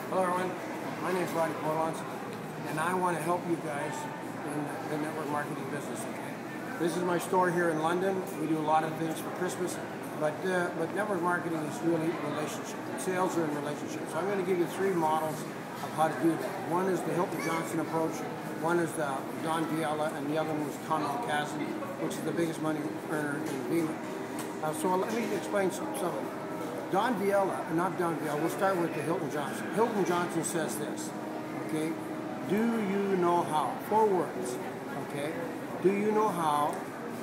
Hello everyone, my name is Roddy Porlons, and I want to help you guys in the network marketing business, okay? This is my store here in London. We do a lot of things for Christmas, but network marketing is really relationship. Sales are in relationships. So I'm going to give you 3 models of how to do that. One is the Hilton Johnson approach, one is the Don Viella, and the other one is Tom Alcazan, which is the biggest money earner in Vima. So let me explain something. Don Viella, not Don Viella, we'll start with the Hilton Johnson. Hilton Johnson says this, okay? Do you know how? 4 words, okay? Do you know how?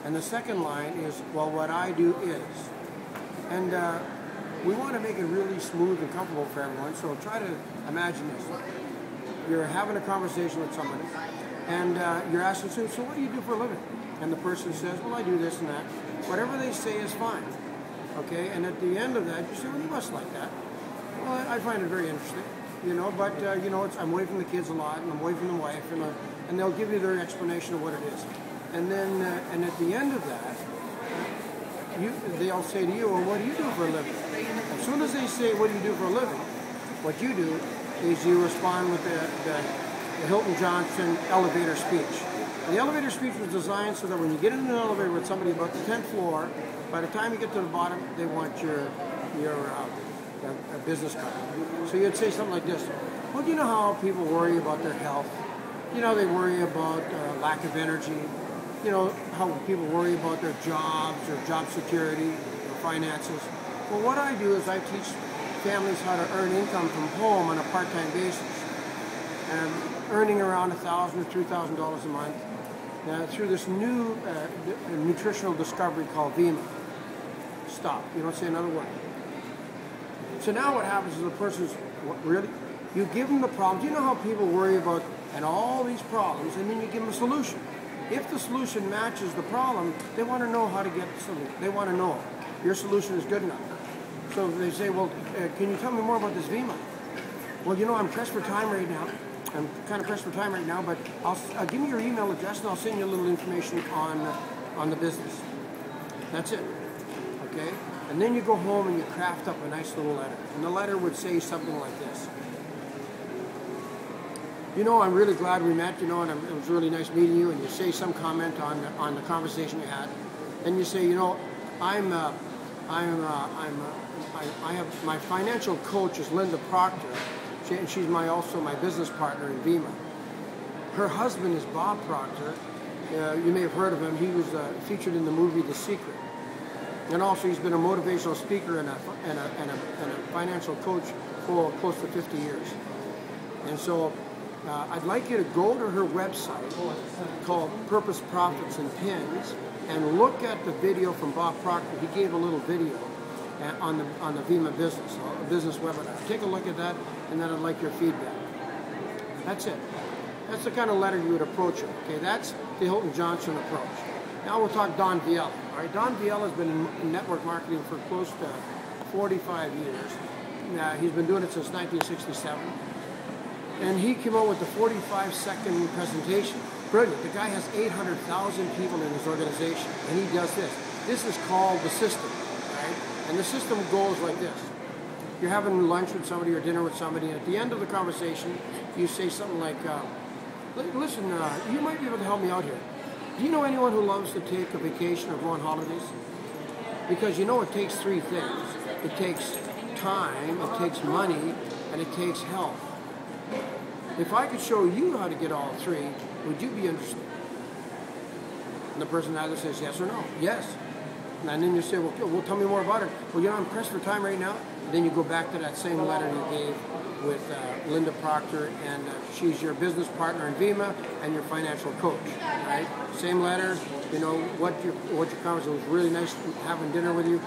And the second line is, well, what I do is. And we want to make it really smooth and comfortable for everyone, so try to imagine this. You're having a conversation with somebody, and you're asking, so what do you do for a living? And the person says, well, I do this and that. Whatever they say is fine. Okay, and at the end of that, you say, well, you must like that. Well, I find it very interesting, you know, but, you know, I'm away from the kids a lot, and I'm away from the wife, and they'll give you their explanation of what it is. And then, and at the end of that, they'll say to you, well, what do you do for a living? As soon as they say, what do you do for a living, what you do is you respond with the Hilton Johnson elevator speech. The elevator speech was designed so that when you get in an elevator with somebody about the 10th floor, by the time you get to the bottom, they want your business card. So you'd say something like this. Well, do you know how people worry about their health? You know, they worry about lack of energy. You know, how people worry about their jobs or job security or finances. Well, what I do is I teach families how to earn income from home on a part-time basis. And earning around $1,000 or $3,000 a month through this new nutritional discovery called Vima. Stop. You don't say another word. So now what happens is the person's, what, really? You give them the problem. Do you know how people worry about and all these problems, and then you give them a solution? If the solution matches the problem, they want to know how to get the solution. They want to know your solution is good enough. So they say, well, can you tell me more about this Vima? Well, you know, I'm pressed for time right now. I'm kind of pressed for time right now, but I'll give me your email address and I'll send you a little information on the business. That's it. Okay? And then you go home and you craft up a nice little letter. And the letter would say something like this. You know, I'm really glad we met, you know, and it was really nice meeting you, and you say some comment on the conversation you had. And you say, you know, I have my financial coach is Linda Proctor, and she's also my business partner in Vima. Her husband is Bob Proctor. You may have heard of him. He was featured in the movie The Secret. And also he's been a motivational speaker and a financial coach for close to 50 years. And so I'd like you to go to her website called Purpose, Profits, and Pins and look at the video from Bob Proctor. He gave a little video on the Vima business webinar. Take a look at that, and then I'd like your feedback. That's it. That's the kind of letter you would approach it. Okay, that's the Hilton Johnson approach. Now we'll talk Don Viella. All right, Don Viella has been in network marketing for close to 45 years. He's been doing it since 1967. And he came out with the 45-second presentation. Brilliant. The guy has 800,000 people in his organization, and he does this. This is called the system, right? And the system goes like this. You're having lunch with somebody or dinner with somebody, and at the end of the conversation, you say something like, listen, you might be able to help me out here. Do you know anyone who loves to take a vacation or go on holidays? Because you know it takes 3 things. It takes time, it takes money, and it takes health. If I could show you how to get all 3, would you be interested? And the person either says yes or no. Yes. And then you say, well, tell me more about it. Well, you know, I'm pressed for time right now. And then you go back to that same letter you gave with Linda Proctor, and she's your business partner in Vima and your financial coach, right? Same letter, you know, what your conversation was really nice having dinner with you,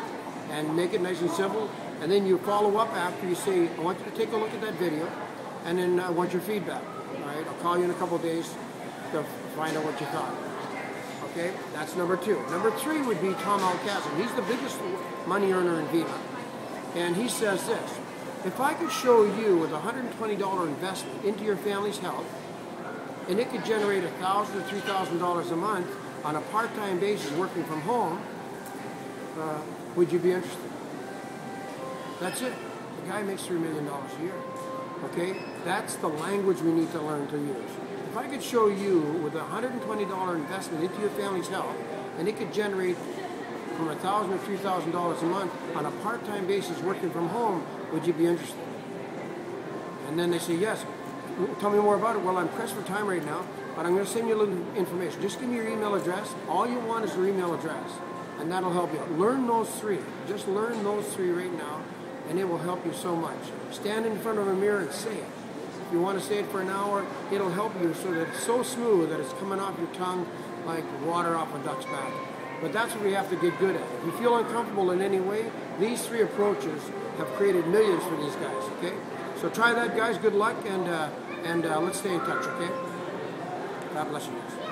and make it nice and simple. And then you follow up after you say, I want you to take a look at that video, and then I want your feedback, all right? I'll call you in a couple of days to find out what you thought. Okay, that's number 2. Number 3 would be Tom Alcazan. He's the biggest money earner in Vima. And he says this, if I could show you with a $120 investment into your family's health, and it could generate $1,000 to $3,000 a month on a part-time basis working from home, would you be interested? That's it. The guy makes $3 million a year. Okay? That's the language we need to learn to use. If I could show you with a $120 investment into your family's health, and it could generate from $1,000 or $3,000 a month on a part-time basis working from home, would you be interested? And then they say, yes. Tell me more about it. Well, I'm pressed for time right now, but I'm going to send you a little information. Just give me your email address. All you want is your email address, and that'll help you out. Learn those three. Just learn those three right now, and it will help you so much. Stand in front of a mirror and say it. If you want to say it for an hour, it'll help you so that it's so smooth that it's coming off your tongue like water off a duck's back. But that's what we have to get good at. If you feel uncomfortable in any way, these three approaches have created millions for these guys, okay? So try that, guys. Good luck, and let's stay in touch, okay? God bless you guys.